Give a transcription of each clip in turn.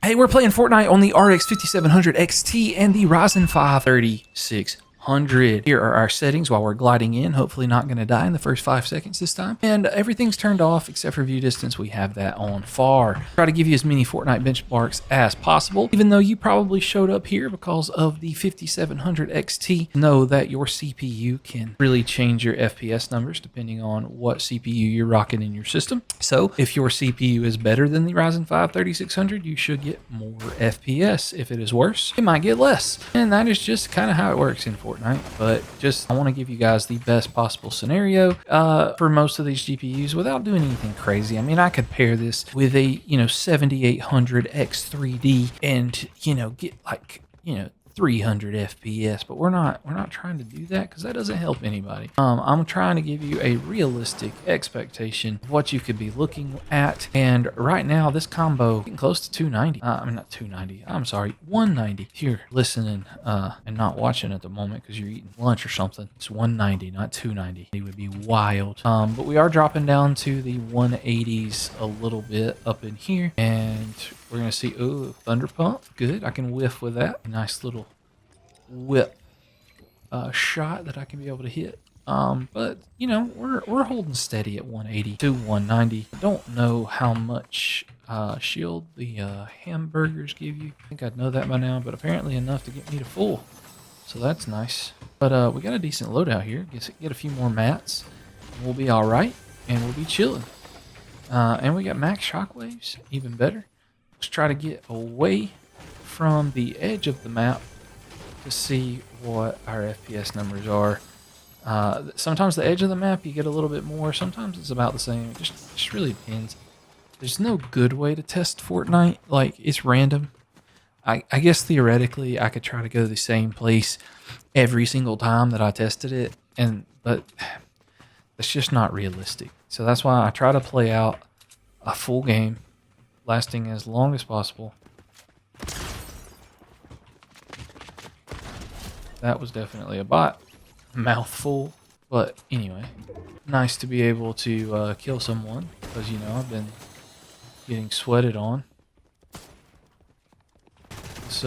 Hey, we're playing Fortnite on the RX 5700 XT and the Ryzen 5 3600. Here are our settings while we're gliding in. Hopefully not going to die in the first 5 seconds this time. And everything's turned off except for view distance. We have that on far. Try to give you as many Fortnite benchmarks as possible. Even though you probably showed up here because of the 5700 XT, know that your CPU can really change your FPS numbers depending on what CPU you're rocking in your system. So if your CPU is better than the Ryzen 5 3600, you should get more FPS. If it is worse, it might get less. And that is just kind of how it works in Fortnite. But just I want to give you guys the best possible scenario for most of these GPUs without doing anything crazy. I mean, I could pair this with a 7800 X3D and get like 300 FPS, but we're not trying to do that because that doesn't help anybody. I'm trying to give you a realistic expectation of what you could be looking at, and right now this combo getting close to 290. I mean, not 290. I'm sorry, 190. If you're listening and not watching at the moment because you're eating lunch or something, it's 190, not 290. It would be wild. But we are dropping down to the 180s a little bit up in here, and we're gonna see. Oh, thunder pump, good. I can whiff with that. Nice little whip shot that I can be able to hit. But we're holding steady at 180 to 190. I don't know how much shield the hamburgers give you. I think I'd know that by now, but apparently enough to get me to full. So that's nice. But we got a decent loadout here. Get a few more mats, and we'll be all right, and we'll be chilling. And we got max shockwaves, even better. Let's try to get away from the edge of the map to see what our FPS numbers are. Sometimes the edge of the map you get a little bit more. Sometimes it's about the same. It just really depends. There's no good way to test Fortnite. Like, it's random. I guess theoretically I could try to go to the same place every single time that I tested it, but that's just not realistic. So that's why I try to play out a full game, lasting as long as possible. That was definitely a bot. Mouthful. But anyway, nice to be able to kill someone because, I've been getting sweated on. It's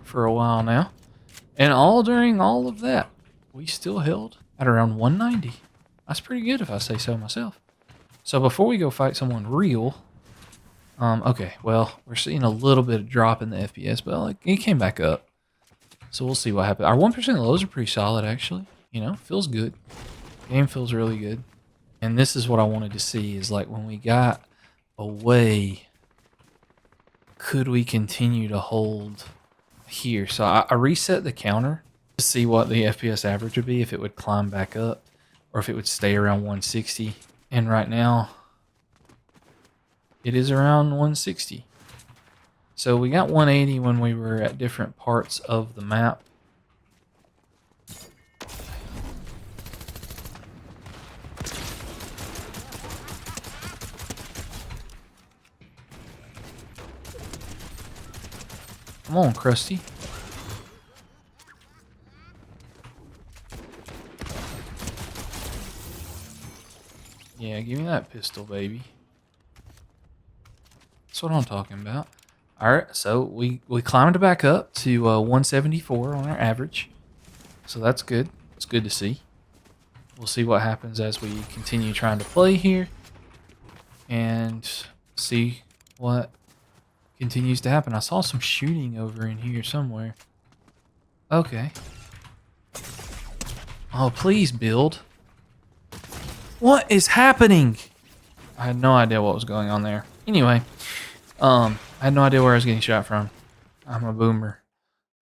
for a while now. And during all of that, we still held at around 190. That's pretty good if I say so myself. So before we go fight someone real, okay, well, we're seeing a little bit of drop in the FPS, but it came back up. So we'll see what happens. Our 1% lows are pretty solid, actually. Feels good. Game feels really good. And this is what I wanted to see, is like when we got away, could we continue to hold here? So I reset the counter to see what the FPS average would be, if it would climb back up or if it would stay around 160. And right now it is around 160. So we got 180 when we were at different parts of the map. Come on, Krusty. Yeah, give me that pistol, baby. That's what I'm talking about. Alright, so we climbed back up to 174 on our average. So that's good. It's good to see. We'll see what happens as we continue trying to play here. And see what continues to happen. I saw some shooting over in here somewhere. Okay. Oh, please build. What is happening? I had no idea what was going on there. Anyway, I had no idea where I was getting shot from. I'm a boomer,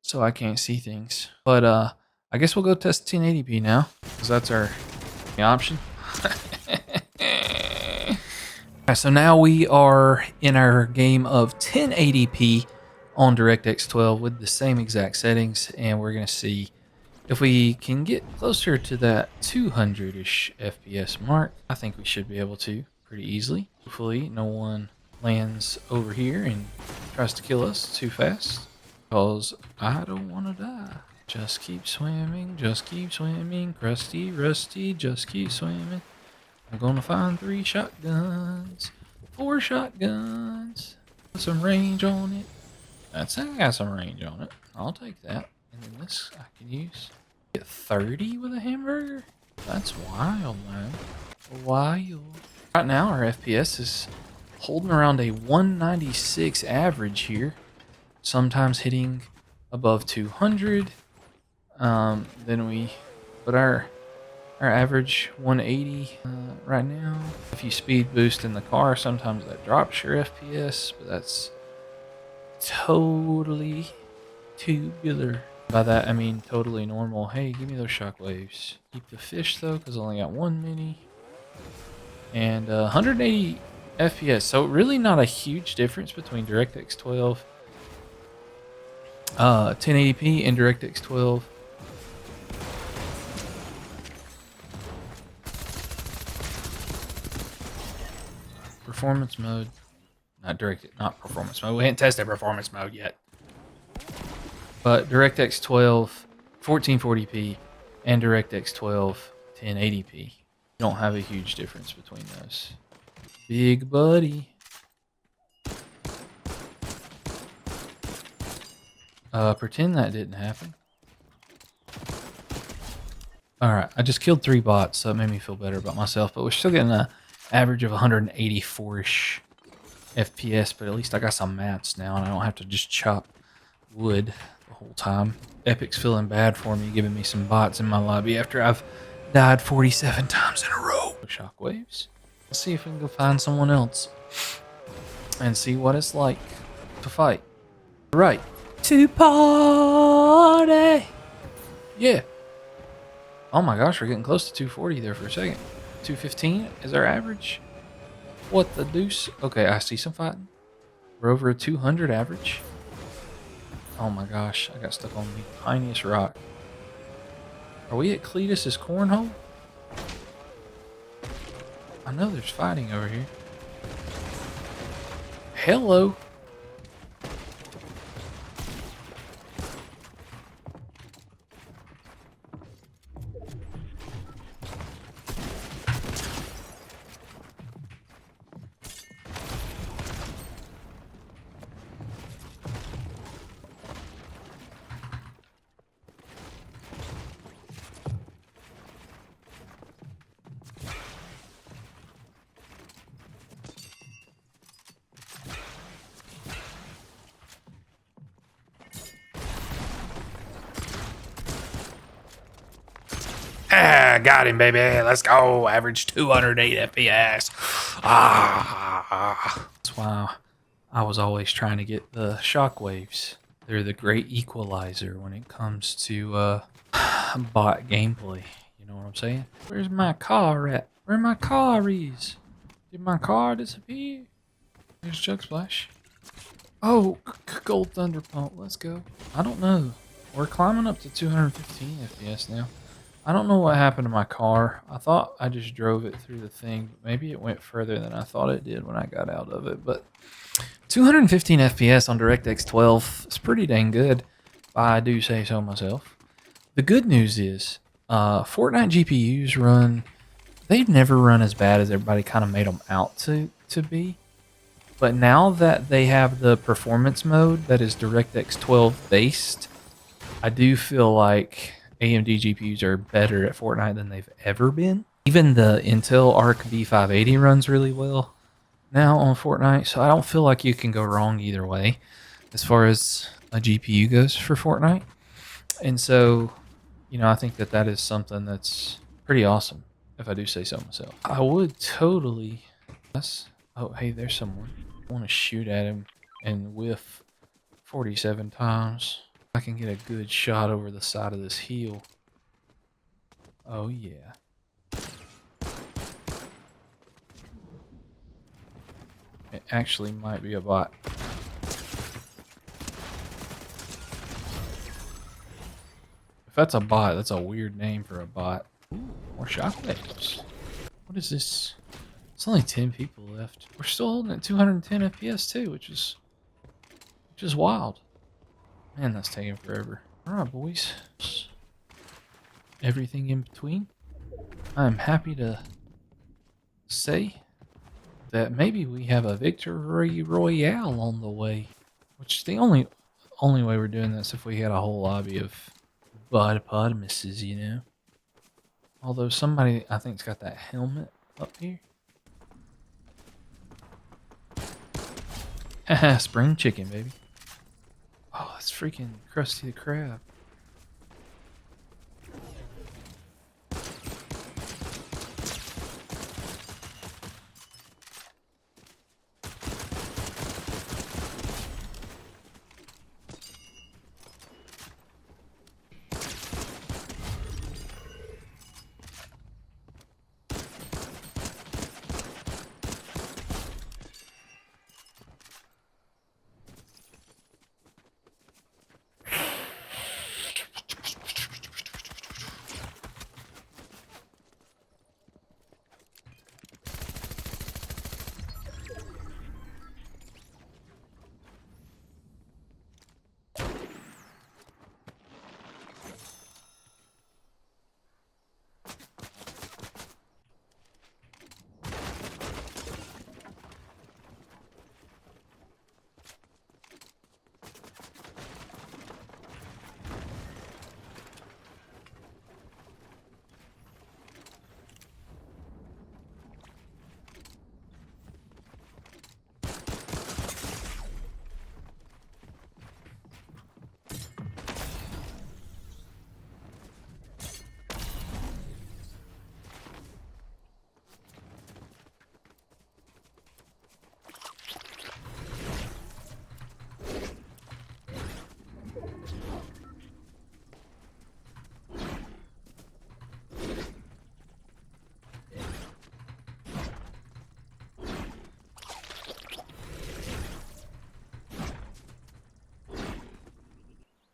so I can't see things. But I guess we'll go test 1080p now, because that's our option. Alright, so now we are in our game of 1080p on DirectX 12 with the same exact settings, and we're going to see if we can get closer to that 200-ish FPS mark. I think we should be able to pretty easily. Hopefully no one lands over here and tries to kill us too fast, because I don't want to die. Just keep swimming, crusty, rusty, just keep swimming. I'm gonna find 3 shotguns, 4 shotguns, put some range on it. That's got some range on it. I'll take that. And then this I can use. Get 30 with a hamburger? That's wild, man. Wild. Right now our FPS is holding around a 196 average here. Sometimes hitting above 200. Then we put our average 180 right now. If you speed boost in the car, sometimes that drops your FPS, but that's totally tubular. By that I mean totally normal. Hey, give me those shockwaves. Keep the fish though, because I only got 1 mini. And 180 FPS, so really not a huge difference between DirectX 12 1080p and DirectX 12. Performance mode. Not performance mode. We haven't tested performance mode yet. But DirectX 12 1440p and DirectX 12 1080p. You don't have a huge difference between those. Big buddy. Pretend that didn't happen. Alright, I just killed 3 bots, so it made me feel better about myself, but we're still getting an average of 184-ish FPS, but at least I got some mats now, and I don't have to just chop wood the whole time. Epic's feeling bad for me, giving me some bots in my lobby after I've died 47 times in a row. Shockwaves. Let's see if we can go find someone else and see what it's like to fight. Right. To party. Yeah. Oh my gosh, we're getting close to 240 there for a second. 215 is our average. What the deuce? Okay, I see some fighting. We're over a 200 average. Oh my gosh, I got stuck on the tiniest rock. Are we at Cletus's cornhole? I know there's fighting over here. Hello. Got him, baby. Let's go. Average 208 FPS. That's why I was always trying to get the shockwaves. They're the great equalizer when it comes to bot gameplay. You know what I'm saying? Where's my car at? Where my car is? Did my car disappear? There's Jug Splash. Oh, Gold Thunder Pump. Let's go. I don't know. We're climbing up to 215 FPS now. I don't know what happened to my car. I thought I just drove it through the thing, but maybe it went further than I thought it did when I got out of it. But 215 FPS on DirectX 12 is pretty dang good, if I do say so myself. The good news is Fortnite GPUs run, they've never run as bad as everybody kind of made them out to be. But now that they have the performance mode that is DirectX 12 based, I do feel like AMD GPUs are better at Fortnite than they've ever been. Even the Intel Arc B580 runs really well now on Fortnite, so I don't feel like you can go wrong either way as far as a GPU goes for Fortnite. And so, you know, I think that that is something that's pretty awesome, if I do say so myself. I would totally... Oh, hey, there's someone. I want to shoot at him and whiff 47 times. I can get a good shot over the side of this hill. Oh yeah. It actually might be a bot. If that's a bot, that's a weird name for a bot. Ooh, more shockwaves. What is this? It's only 10 people left. We're still holding at 210 FPS too, which is wild. Man, that's taking forever. All right, boys. Everything in between. I'm happy to say that maybe we have a victory royale on the way. Which the only way we're doing this if we had a whole lobby of hippopotamuses, you know. Although somebody I think's got that helmet up here. Haha, spring chicken, baby. Oh, that's freaking Krusty the Krab.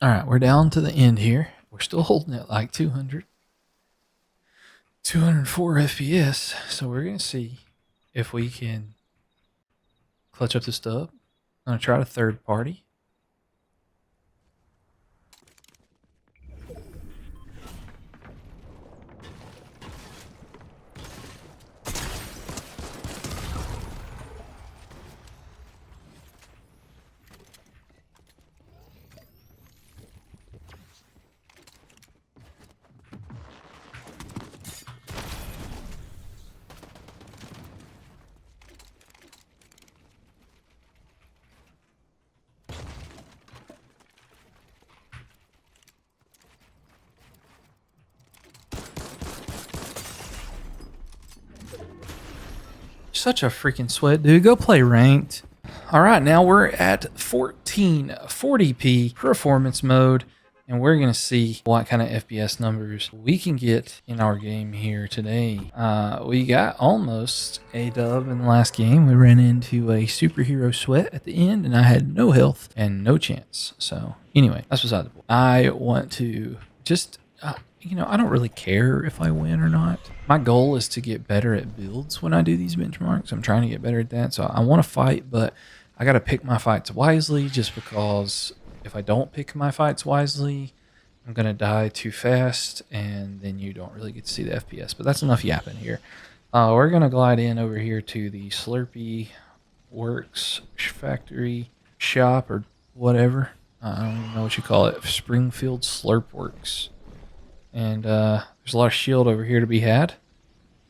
All right, we're down to the end here. We're still holding it like 204 FPS. So we're going to see if we can clutch up the stub. I'm going to try to third party. Such a freaking sweat, dude. Go play ranked. All right, now we're at 1440p performance mode, and we're going to see what kind of FPS numbers we can get in our game here today. We got almost a dub in the last game. We ran into a superhero sweat at the end, and I had no health and no chance. So anyway, that's beside the point. I want to just... you know, I don't really care if I win or not. My goal is to get better at builds when I do these benchmarks. I'm trying to get better at that. So I want to fight, but I got to pick my fights wisely, just because if I don't pick my fights wisely, I'm going to die too fast, and then you don't really get to see the FPS. But that's enough yapping here. We're going to glide in over here to the Slurpee Works Factory Shop or whatever. I don't even know what you call it. Springfield Slurp Works. And there's a lot of shield over here to be had.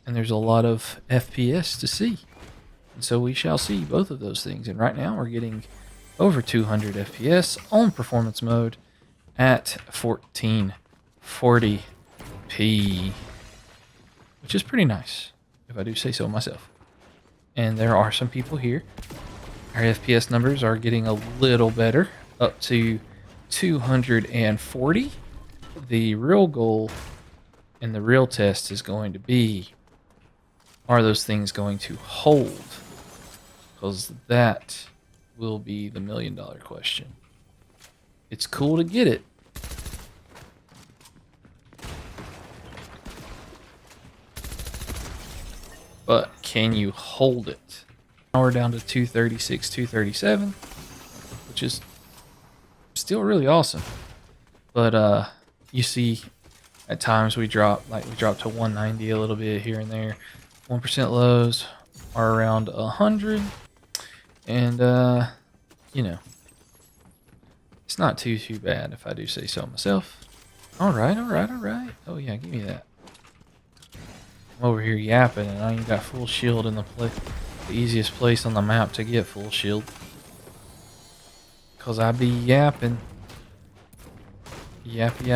And there's a lot of FPS to see. And so we shall see both of those things. And right now we're getting over 200 FPS on performance mode at 1440p. Which is pretty nice, if I do say so myself. And there are some people here. Our FPS numbers are getting a little better, up to 240. The real goal and the real test is going to be, are those things going to hold? Because that will be the million-dollar question. It's cool to get it. But can you hold it? Now we're down to 236, 237, which is still really awesome. But you see at times we drop to 190 a little bit here and there. 1% lows are around 100, and you know, it's not too bad if I do say so myself. All right. Oh yeah, give me that. I'm over here yapping, and I ain't got full shield in the easiest place on the map to get full shield. Cause I be yapping. Yapping.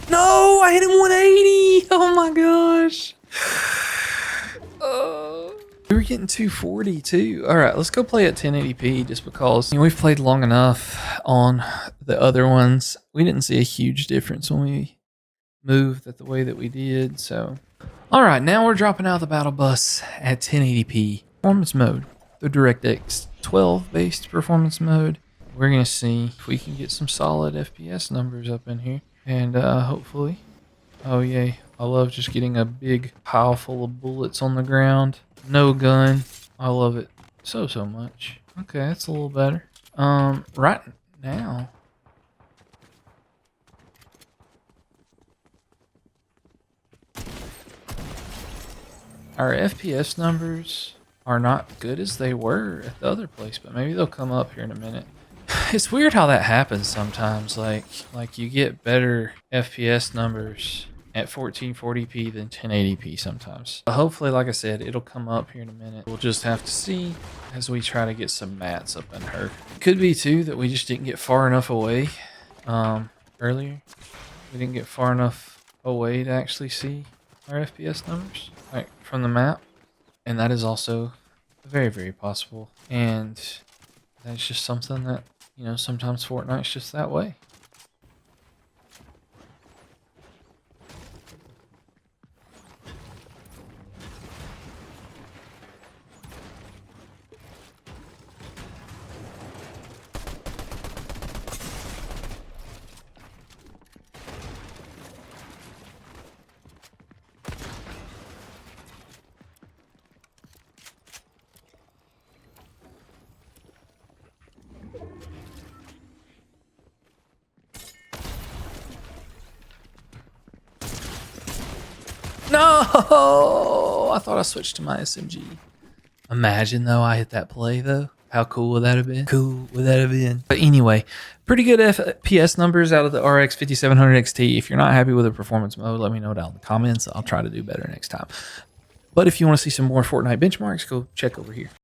No, I hit him 180. Oh my gosh. We were getting 240 too. All right, let's go play at 1080p just because we've played long enough on the other ones. We didn't see a huge difference when we moved the way that we did. So, all right, now we're dropping out of the battle bus at 1080p performance mode, the DirectX 12 based performance mode. We're gonna see if we can get some solid FPS numbers up in here, and hopefully, oh yay, I love just getting a big pile full of bullets on the ground. No gun. I love it so much. Okay, that's a little better. Right now, our FPS numbers are not good as they were at the other place, but maybe they'll come up here in a minute. It's weird how that happens sometimes. Like you get better FPS numbers at 1440p than 1080p sometimes. But hopefully, like I said, it'll come up here in a minute. We'll just have to see as we try to get some mats up in her. Could be too that we just didn't get far enough away earlier. We didn't get far enough away to actually see our FPS numbers from the map, and that is also very possible. And that's just something that, you know, sometimes Fortnite's just that way. No! I thought I switched to my SMG. Imagine though I hit that play though. How cool would that have been? But anyway, pretty good FPS numbers out of the RX 5700 XT. If you're not happy with the performance mode, let me know down in the comments. I'll try to do better next time. But if you want to see some more Fortnite benchmarks, go check over here.